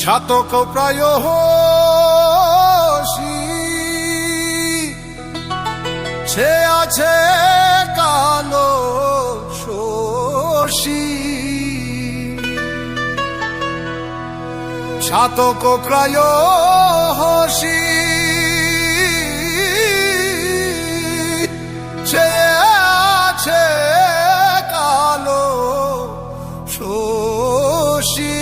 ছাতক প্রায় হোসি, সে আছে কালো শোষী। ছাতক প্রায় হোসি, সে আছে কালো শোষী।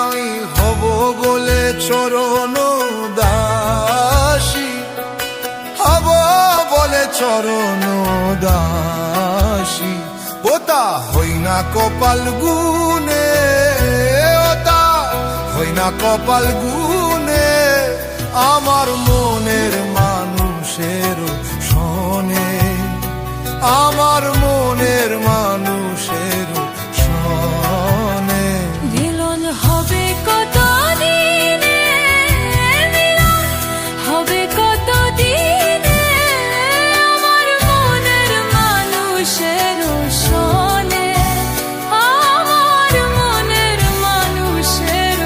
আমি হব বলে চরণ দাসী, হব বলে চরণ দাসী। ওতা হই না কপাল গুনে, ওতা হই না কপাল গুনে, আমার মনের মানুষের শোনে, আমার মনের মানুষের শোনে। মিলন হবে কত দিনে, মিলন হবে কত দিনে, আমার মনের মানুষের শোনে, আমার মনের মানুষের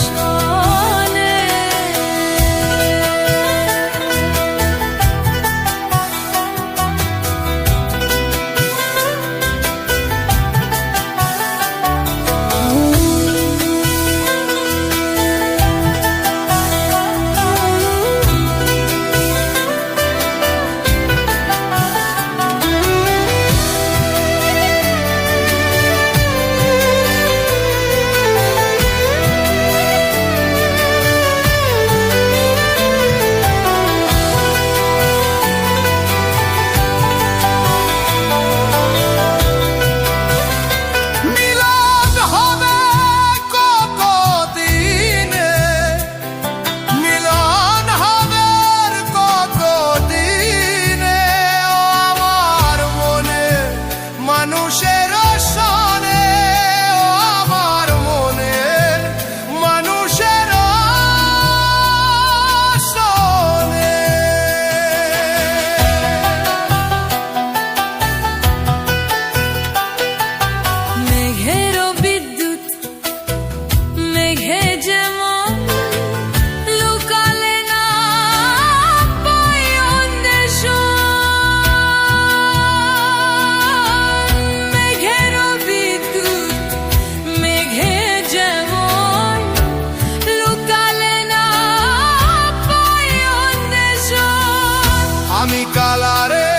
শোনে। আমি কালারে